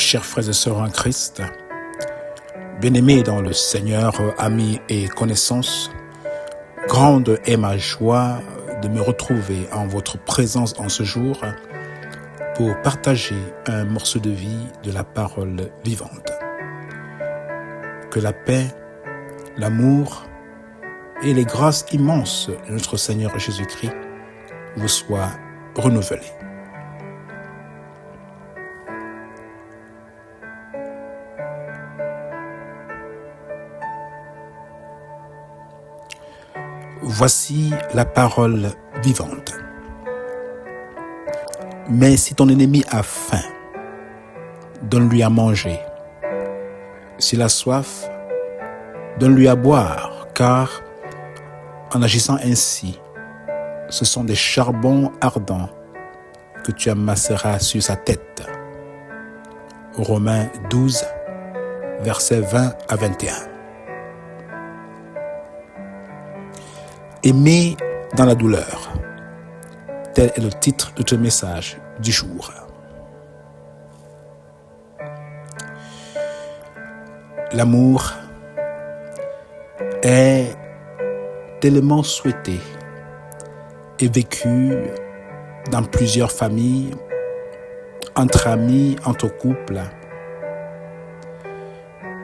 chers frères et sœurs en Christ, bien-aimés dans le Seigneur, amis et connaissances, grande est ma joie de me retrouver en votre présence en ce jour pour partager un morceau de vie de la parole vivante. Que la paix, l'amour et les grâces immenses de notre Seigneur Jésus-Christ vous soient renouvelées. Voici la parole vivante. Mais si ton ennemi a faim, donne-lui à manger. S'il a soif, donne-lui à boire, car en agissant ainsi, ce sont des charbons ardents que tu amasseras sur sa tête. Romains 12, versets 20 à 21. Aimer dans la douleur. Tel est le titre de ce message du jour. L'amour est tellement souhaité et vécu dans plusieurs familles, entre amis, entre couples.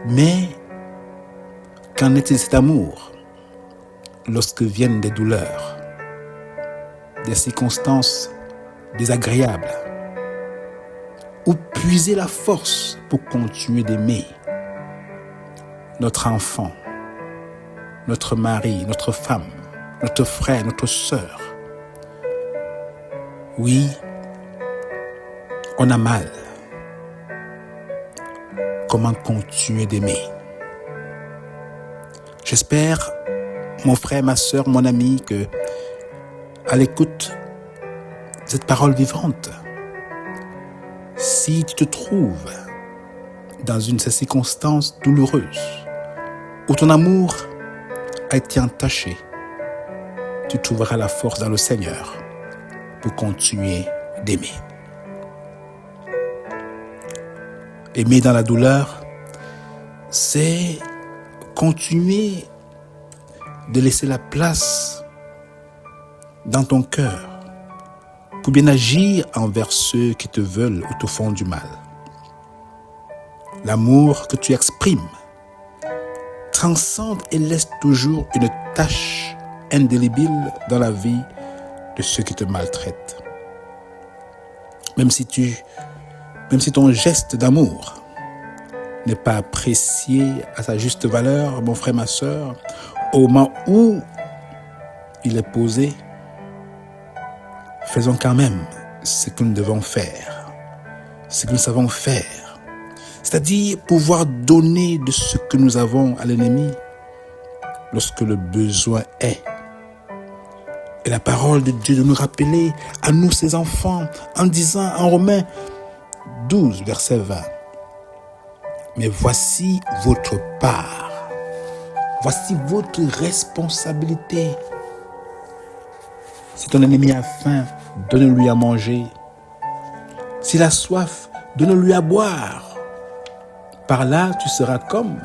Mais qu'en est-il de cet amour lorsque viennent des douleurs, des circonstances désagréables? Où puiser la force pour continuer d'aimer notre enfant, notre mari, notre femme, notre frère, notre sœur? Oui, on a mal. Comment continuer d'aimer? J'espère, mon frère, ma sœur, mon ami, que à l'écoute de cette parole vivante, si tu te trouves dans une de ces circonstances douloureuses où ton amour a été entaché, tu trouveras la force dans le Seigneur pour continuer d'aimer. Aimer dans la douleur, c'est continuer de laisser la place dans ton cœur pour bien agir envers ceux qui te veulent ou te font du mal. L'amour que tu exprimes transcende et laisse toujours une tache indélébile dans la vie de ceux qui te maltraitent. Même si ton geste d'amour n'est pas apprécié à sa juste valeur, mon frère, ma sœur, au moment où il est posé, faisons quand même ce que nous devons faire, ce que nous savons faire, c'est-à-dire pouvoir donner de ce que nous avons à l'ennemi lorsque le besoin est. Et la parole de Dieu de nous rappeler à nous, ses enfants, en disant en Romains 12, verset 20, mais voici votre part, voici votre responsabilité. Si ton ennemi a faim, donne-lui à manger. S'il a soif, donne-lui à boire. Par là, tu seras comme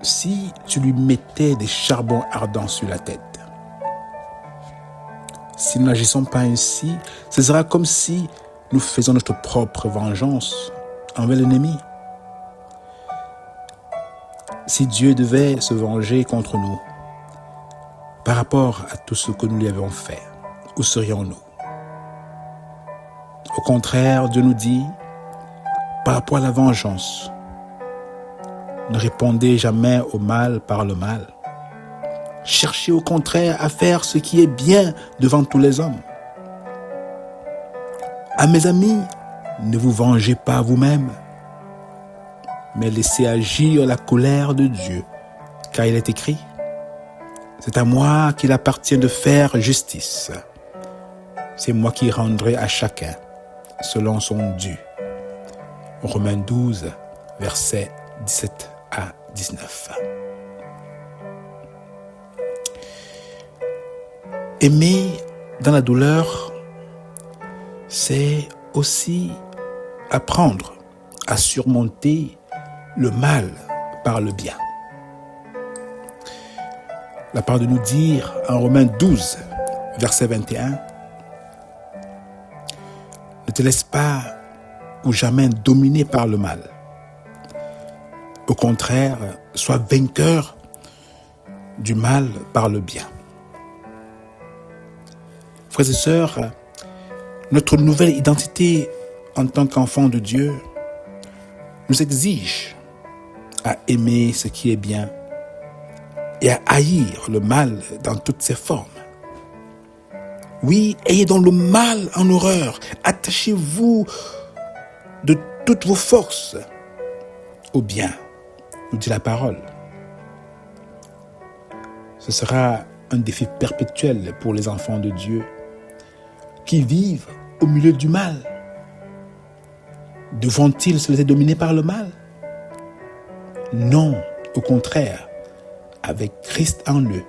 si tu lui mettais des charbons ardents sur la tête. Si nous n'agissons pas ainsi, ce sera comme si nous faisons notre propre vengeance envers l'ennemi. Si Dieu devait se venger contre nous par rapport à tout ce que nous lui avons fait, où serions-nous? Au contraire, Dieu nous dit, par rapport à la vengeance, ne répondez jamais au mal par le mal. Cherchez au contraire à faire ce qui est bien devant tous les hommes. À mes amis, ne vous vengez pas vous-même, mais laissez agir la colère de Dieu, car il est écrit, c'est à moi qu'il appartient de faire justice. C'est moi qui rendrai à chacun selon son dû. Romains 12, versets 17 à 19. Aimer dans la douleur, c'est aussi apprendre à surmonter le mal par le bien. La parole de nous dire en Romains 12, verset 21, ne te laisse pas ou jamais dominer par le mal. Au contraire, sois vainqueur du mal par le bien. Frères et sœurs, notre nouvelle identité en tant qu'enfants de Dieu nous exige à aimer ce qui est bien et à haïr le mal dans toutes ses formes. Oui, ayez donc le mal en horreur. Attachez-vous de toutes vos forces au bien, nous dit la parole. Ce sera un défi perpétuel pour les enfants de Dieu qui vivent au milieu du mal. Devront-ils se laisser dominer par le mal? Non, au contraire, avec Christ en eux.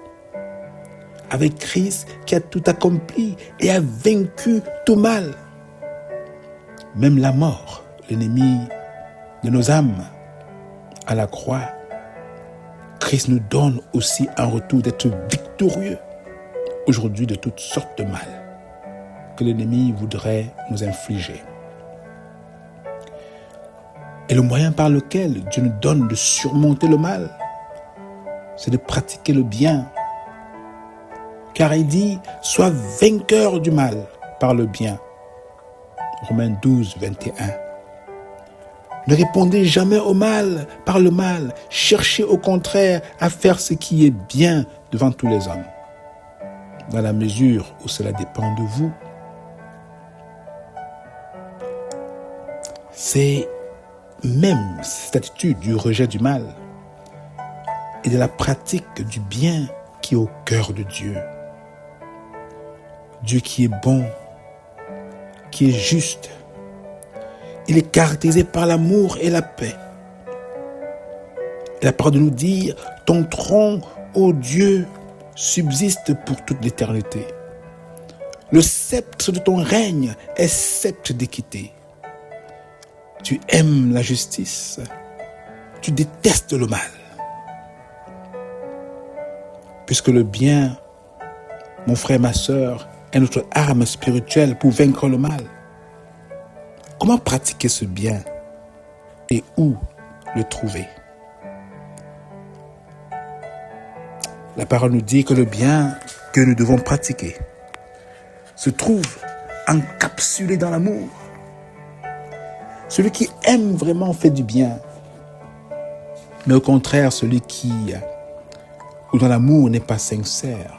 Avec Christ qui a tout accompli et a vaincu tout mal. Même la mort, l'ennemi de nos âmes, à la croix, Christ nous donne aussi un retour d'être victorieux aujourd'hui de toutes sortes de mal que l'ennemi voudrait nous infliger. Et le moyen par lequel Dieu nous donne de surmonter le mal, c'est de pratiquer le bien. Car il dit, sois vainqueur du mal par le bien. Romains 12, 21. Ne répondez jamais au mal par le mal. Cherchez au contraire à faire ce qui est bien devant tous les hommes. Dans la mesure où cela dépend de vous. C'est même cette attitude du rejet du mal et de la pratique du bien qui est au cœur de Dieu. Dieu qui est bon, qui est juste. Il est caractérisé par l'amour et la paix. Et la parole de nous dire, ton trône, ô Dieu, subsiste pour toute l'éternité. Le sceptre de ton règne est sceptre d'équité. Tu aimes la justice, tu détestes le mal. Puisque le bien, mon frère, ma sœur, est notre arme spirituelle pour vaincre le mal. Comment pratiquer ce bien et où le trouver? La parole nous dit que le bien que nous devons pratiquer se trouve encapsulé dans l'amour. Celui qui aime vraiment fait du bien. Mais au contraire, celui où dans l'amour n'est pas sincère,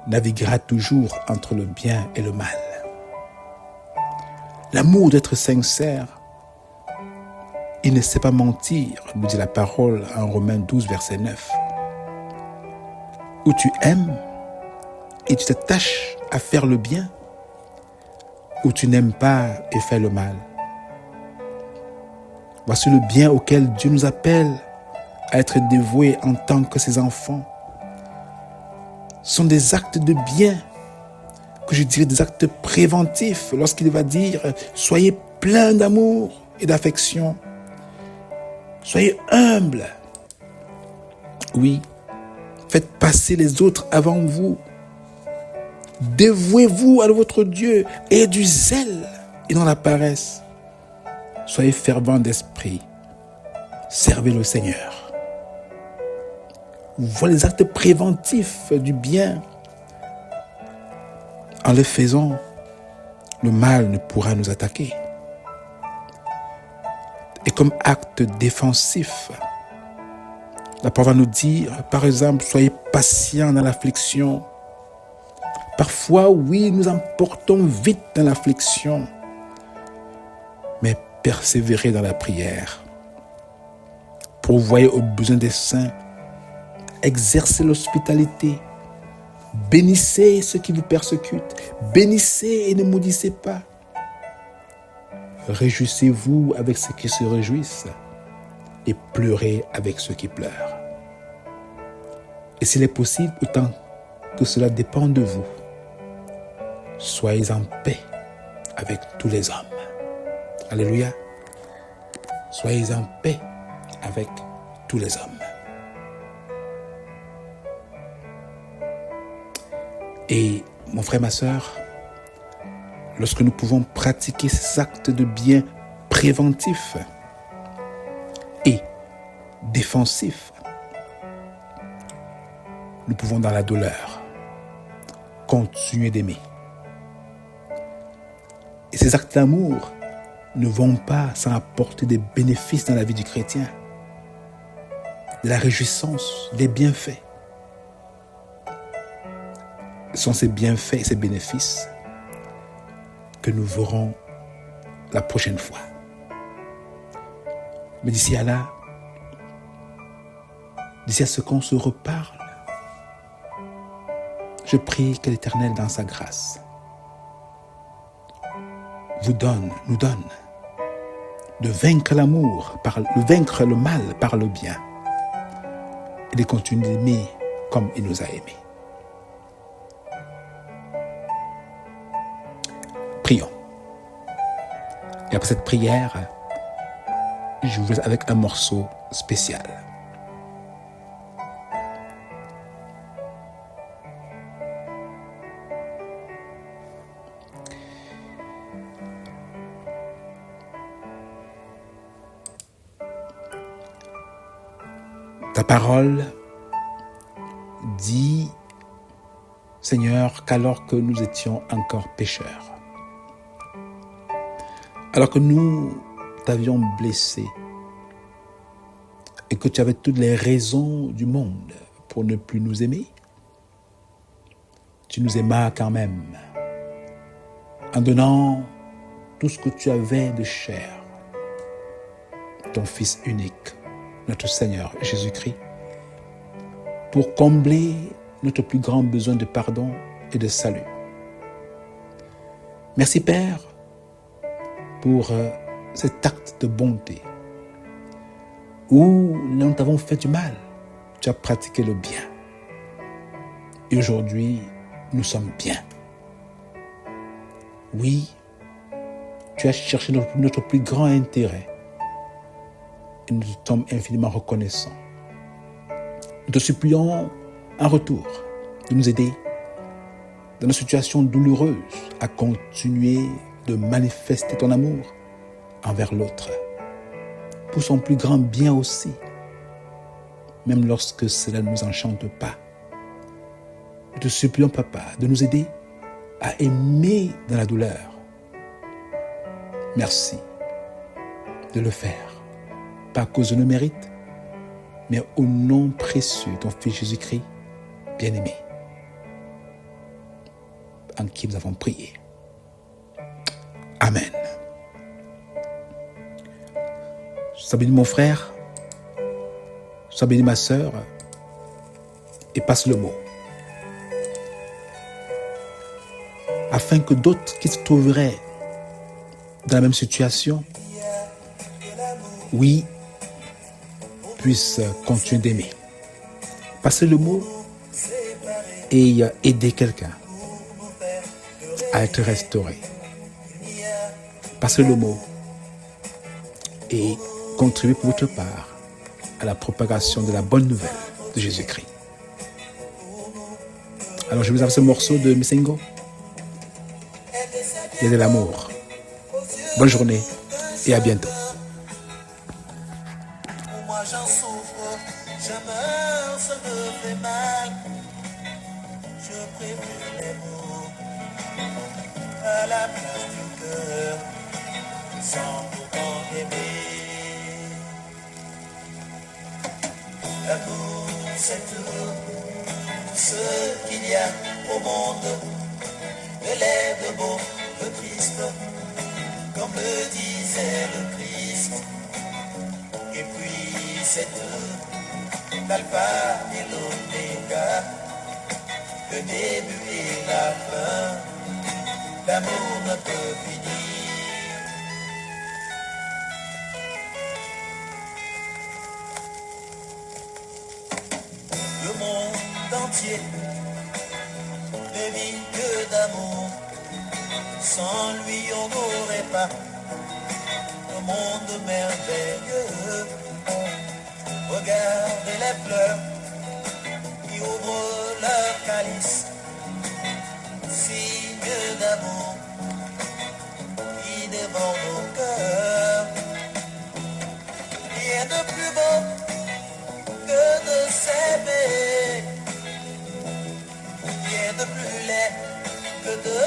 naviguera toujours entre le bien et le mal. L'amour d'être sincère, il ne sait pas mentir, nous dit la parole en Romains 12, verset 9. Où tu aimes et tu t'attaches à faire le bien, où tu n'aimes pas et fais le mal. Voici le bien auquel Dieu nous appelle à être dévoués en tant que ses enfants. Ce sont des actes de bien, que je dirais des actes préventifs, lorsqu'il va dire « Soyez pleins d'amour et d'affection. Soyez humbles. » Oui, faites passer les autres avant vous. Dévouez-vous à votre Dieu et du zèle et dans la paresse. Soyez fervents d'esprit. Servez le Seigneur. Voilà les actes préventifs du bien. En le faisant, le mal ne pourra nous attaquer. Et comme acte défensif, la parole va nous dire, par exemple, soyez patients dans l'affliction. Parfois, oui, nous emportons vite dans l'affliction, mais persévérez dans la prière. Pourvoyez aux besoins des saints. Exercez l'hospitalité. Bénissez ceux qui vous persécutent. Bénissez et ne maudissez pas. Réjouissez-vous avec ceux qui se réjouissent et pleurez avec ceux qui pleurent. Et s'il est possible, autant que cela dépend de vous, soyez en paix avec tous les hommes. Alléluia. Soyez en paix avec tous les hommes. Et mon frère, ma sœur, lorsque nous pouvons pratiquer ces actes de bien préventifs et défensifs, nous pouvons dans la douleur continuer d'aimer. Et ces actes d'amour ne vont pas sans apporter des bénéfices dans la vie du chrétien, de la réjouissance, des bienfaits. Ce sont ces bienfaits et ces bénéfices que nous verrons la prochaine fois. Mais d'ici à là, d'ici à ce qu'on se reparle, je prie que l'Éternel, dans sa grâce, nous donne de vaincre l'amour, de vaincre le mal par le bien et de continuer d'aimer comme il nous a aimés. Prions. Et après cette prière, je vous laisse avec un morceau spécial. Ta parole dit, Seigneur, qu'alors que nous étions encore pécheurs, alors que nous t'avions blessé et que tu avais toutes les raisons du monde pour ne plus nous aimer, tu nous aimas quand même en donnant tout ce que tu avais de cher, ton Fils unique, notre Seigneur Jésus-Christ, pour combler notre plus grand besoin de pardon et de salut. Merci Père pour cet acte de bonté où nous t'avons fait du mal, tu as pratiqué le bien. Et aujourd'hui, nous sommes bien. Oui, tu as cherché notre plus grand intérêt et nous te sommes infiniment reconnaissants. Nous te supplions en retour de nous aider dans nos situations douloureuses à continuer de manifester ton amour envers l'autre pour son plus grand bien aussi, même lorsque cela ne nous enchante pas. Nous te supplions, Papa, de nous aider à aimer dans la douleur. Merci de le faire, pas à cause de nos mérites, mais au nom précieux de ton Fils Jésus-Christ, bien-aimé, en qui nous avons prié. Amen. Sois béni mon frère, sois béni ma sœur, et passe le mot. Afin que d'autres qui se trouveraient dans la même situation, oui, puissent continuer d'aimer. Passez le mot et aider quelqu'un à être restauré. Passez le mot et contribuez pour votre part à la propagation de la bonne nouvelle de Jésus-Christ. Alors je vous offre ce morceau de Missengo. Il y a de l'amour. Bonne journée et à bientôt. Moi j'en souffre, je meurs, ça me fait mal. Je préfère les mots à la place du cœur, sans pourtant aimer. L'amour, c'est tout ce qu'il y a au monde. De l'air de beau, de triste, comme le disait le Christ. Et puis c'est tout, l'alpha et l'oméga, le début et la fin, l'amour ne peut finir. Le monde entier ne vit que d'amour, sans lui on n'aurait pas monde merveilleux. Regardez les fleurs qui ouvrent leur calice, signe d'amour qui dévore nos cœurs. Rien de plus beau que de s'aimer, rien de plus laid que de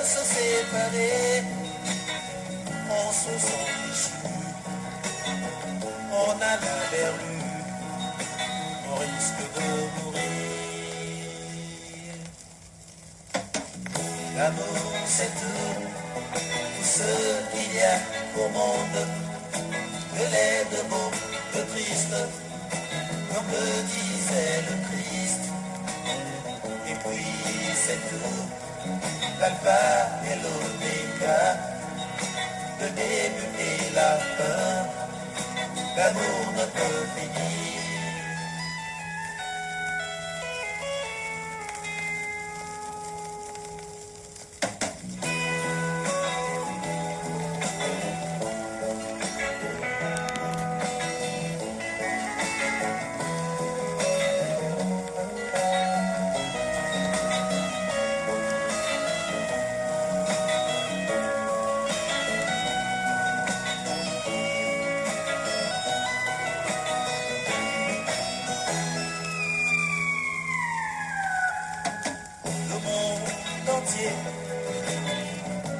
se séparer. On se sent déchu, on a la verrue, on risque de mourir. L'amour c'est tout ce qu'il y a au monde, de laid, de beau, de triste, comme le disait le Christ. Et puis c'est tout, l'alpha et l'oméga, le début et la fin, l'amour ne peut finir.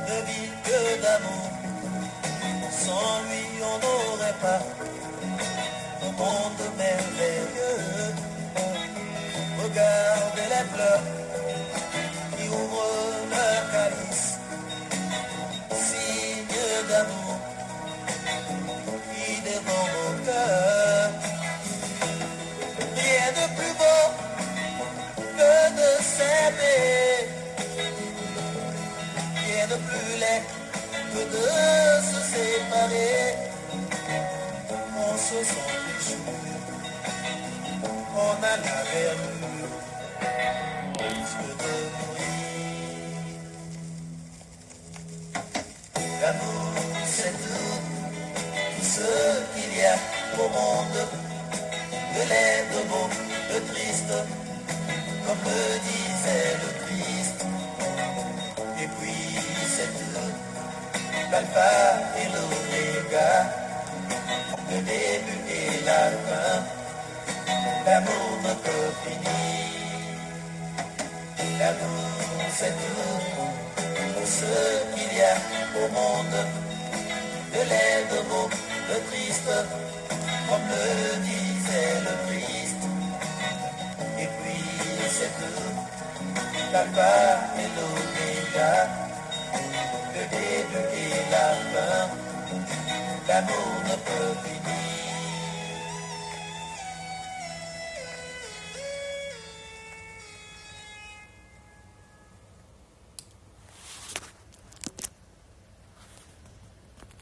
Ne vit que d'amour, sans lui on n'aurait pas un monde merveilleux. Regardez les fleurs qui ouvrent leur calice, signe d'amour qui dévore nos cœurs. Rien de plus beau que de s'aimer, rien de plus laid que de se séparer. On se sent déchu, on a la verrue, on risque de mourir. L'amour c'est tout ce qu'il y a au monde, de laid, de beau, de triste, comme le disait le Christ. Et puis c'est tout, l'alpha et l'oméga, le début et la fin, l'amour ne peut finir. L'amour c'est tout ce qu'il y a au monde, de laid, de beau, de triste, comme le disait le Christ. Et puis c'est tout, l'alpha et l'oméga, le début et la fin, l'amour ne peut finir.